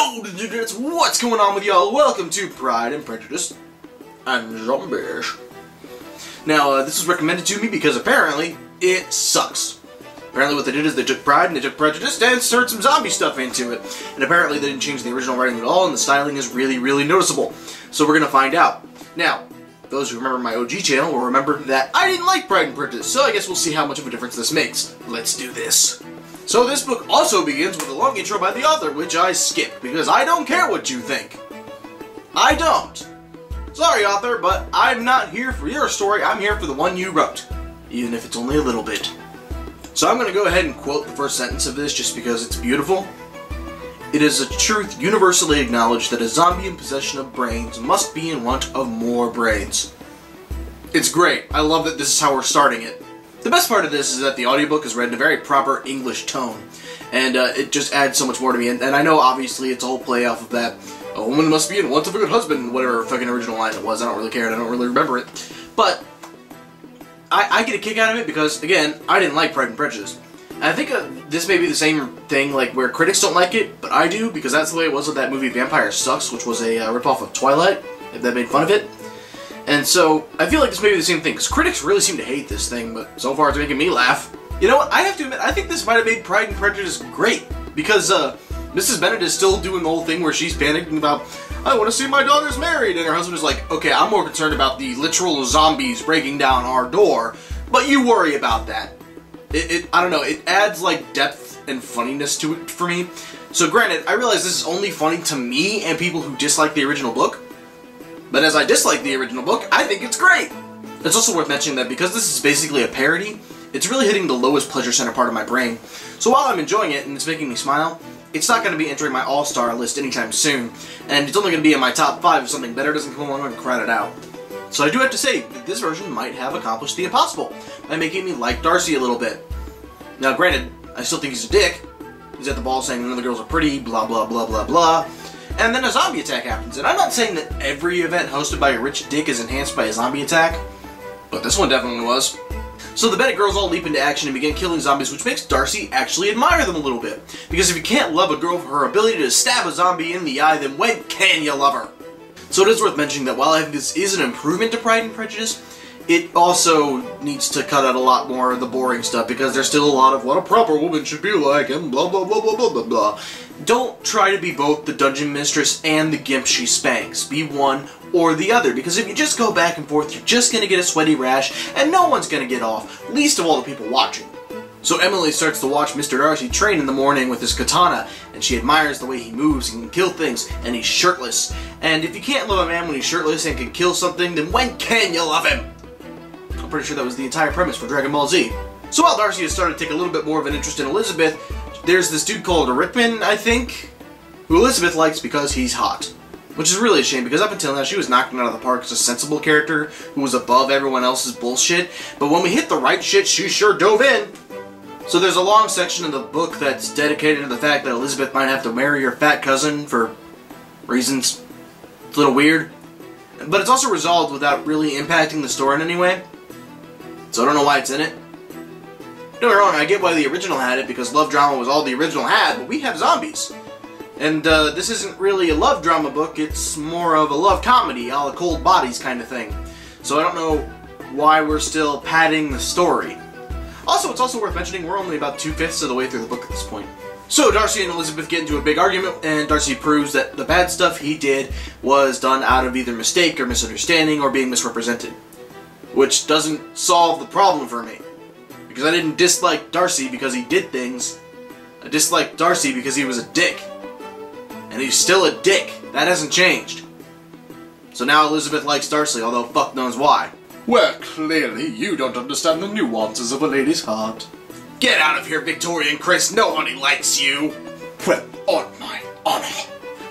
Yo, what's going on with y'all? Welcome to Pride and Prejudice and Zombies. Now, this was recommended to me because apparently it sucks. Apparently what they did is they took Pride and they took Prejudice and inserted some zombie stuff into it. And apparently they didn't change the original writing at all, and the styling is really, really noticeable. So we're going to find out. Now, those who remember my OG channel will remember that I didn't like Pride and Prejudice, so I guess we'll see how much of a difference this makes. Let's do this. So this book also begins with a long intro by the author, which I skipped, because I don't care what you think. I don't. Sorry, author, but I'm not here for your story, I'm here for the one you wrote. Even if it's only a little bit. So I'm going to go ahead and quote the first sentence of this just because it's beautiful. It is a truth universally acknowledged that a zombie in possession of brains must be in want of more brains. It's great. I love that this is how we're starting it. The best part of this is that the audiobook is read in a very proper English tone, and it just adds so much more to me. And I know, obviously, it's a whole play off of that, a woman must be in want of a good husband, whatever fucking original line it was. I don't really care, and I don't really remember it. But I get a kick out of it because, again, I didn't like Pride and Prejudice. And I think this may be the same thing, like, where critics don't like it, but I do, because that's the way it was with that movie Vampire Sucks, which was a ripoff of Twilight, that made fun of it. And so, I feel like this may be the same thing, because critics really seem to hate this thing, but so far it's making me laugh. You know what, I have to admit, I think this might have made Pride and Prejudice great, because Mrs. Bennet is still doing the whole thing where she's panicking about, I want to see my daughters married, and her husband is like, okay, I'm more concerned about the literal zombies breaking down our door, but you worry about that. I don't know, it adds, like, depth and funniness to it for me. So granted, I realize this is only funny to me and people who dislike the original book, but as I dislike the original book, I think it's great! It's also worth mentioning that because this is basically a parody, it's really hitting the lowest pleasure center part of my brain. So while I'm enjoying it and it's making me smile, it's not going to be entering my all-star list anytime soon, and it's only going to be in my top 5 if something better doesn't come along and crowd it out. So I do have to say that this version might have accomplished the impossible by making me like Darcy a little bit. Now granted, I still think he's a dick. He's at the ball saying none of the girls are pretty, blah blah blah blah blah. And then a zombie attack happens, and I'm not saying that every event hosted by a rich dick is enhanced by a zombie attack, but this one definitely was. So the Bennet girls all leap into action and begin killing zombies, which makes Darcy actually admire them a little bit. Because if you can't love a girl for her ability to stab a zombie in the eye, then when can you love her? So it is worth mentioning that while I think this is an improvement to Pride and Prejudice, it also needs to cut out a lot more of the boring stuff, because there's still a lot of what a proper woman should be like, and blah blah blah blah blah blah blah. Don't try to be both the dungeon mistress and the gimp she spanks. Be one or the other, because if you just go back and forth, you're just going to get a sweaty rash, and no one's going to get off, least of all the people watching. So Emily starts to watch Mr. Darcy train in the morning with his katana, and she admires the way he moves and can kill things, and he's shirtless. And if you can't love a man when he's shirtless and can kill something, then when can you love him? I'm pretty sure that was the entire premise for Dragon Ball Z. So while Darcy has started to take a little bit more of an interest in Elizabeth, there's this dude called Rickman, I think, who Elizabeth likes because he's hot. Which is really a shame, because up until now she was knocking out of the park as a sensible character who was above everyone else's bullshit, but when we hit the right shit, she sure dove in! So there's a long section of the book that's dedicated to the fact that Elizabeth might have to marry her fat cousin for reasons. It's a little weird. But it's also resolved without really impacting the story in any way. So I don't know why it's in it. Don't get me wrong, I get why the original had it, because love drama was all the original had, but we have zombies. And this isn't really a love drama book, it's more of a love comedy, a la Cold Bodies kind of thing. So I don't know why we're still padding the story. Also, it's also worth mentioning we're only about 2/5 of the way through the book at this point. So Darcy and Elizabeth get into a big argument, and Darcy proves that the bad stuff he did was done out of either mistake or misunderstanding or being misrepresented. Which doesn't solve the problem for me. Because I didn't dislike Darcy because he did things. I disliked Darcy because he was a dick. And he's still a dick. That hasn't changed. So now Elizabeth likes Darcy, although fuck knows why. Well, clearly you don't understand the nuances of a lady's heart. Get out of here, Victorian Chris. Nobody likes you. Well, on my honor.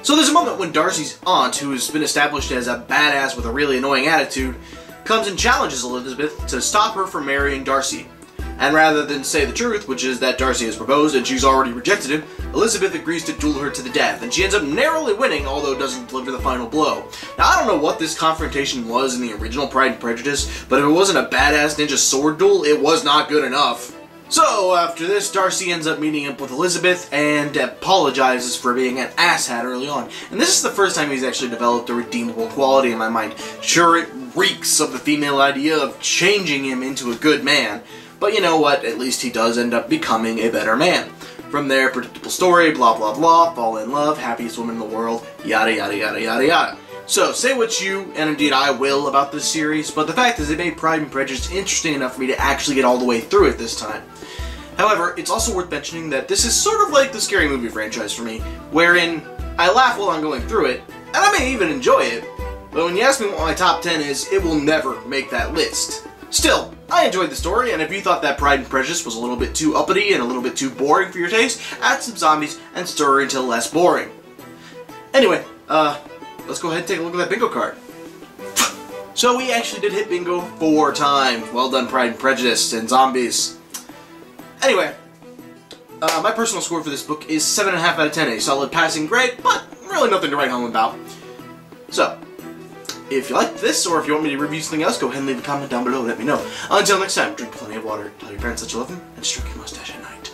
So there's a moment when Darcy's aunt, who has been established as a badass with a really annoying attitude, comes and challenges Elizabeth to stop her from marrying Darcy. And rather than say the truth, which is that Darcy has proposed and she's already rejected him, Elizabeth agrees to duel her to the death, and she ends up narrowly winning, although doesn't deliver the final blow. Now, I don't know what this confrontation was in the original Pride and Prejudice, but if it wasn't a badass ninja sword duel, it was not good enough. So, after this, Darcy ends up meeting up with Elizabeth and apologizes for being an asshat early on. And this is the first time he's actually developed a redeemable quality in my mind. Sure, it reeks of the female idea of changing him into a good man, but you know what, at least he does end up becoming a better man. From there, predictable story, blah blah blah, fall in love, happiest woman in the world, yada yada yada yada yada. So, say what you, and indeed I will, about this series, but the fact is it made Pride and Prejudice interesting enough for me to actually get all the way through it this time. However, it's also worth mentioning that this is sort of like the Scary Movie franchise for me, wherein I laugh while I'm going through it, and I may even enjoy it, but when you ask me what my top 10 is, it will never make that list. Still, I enjoyed the story, and if you thought that Pride and Prejudice was a little bit too uppity and a little bit too boring for your taste, add some zombies and stir it until less boring. Anyway, let's go ahead and take a look at that bingo card. So we actually did hit bingo 4 times. Well done, Pride and Prejudice and zombies. Anyway, my personal score for this book is 7.5 out of 10, a solid passing grade, but really nothing to write home about. So, if you liked this, or if you want me to review something else, go ahead and leave a comment down below and let me know. Until next time, drink plenty of water, tell your parents that you love them, and stroke your mustache at night.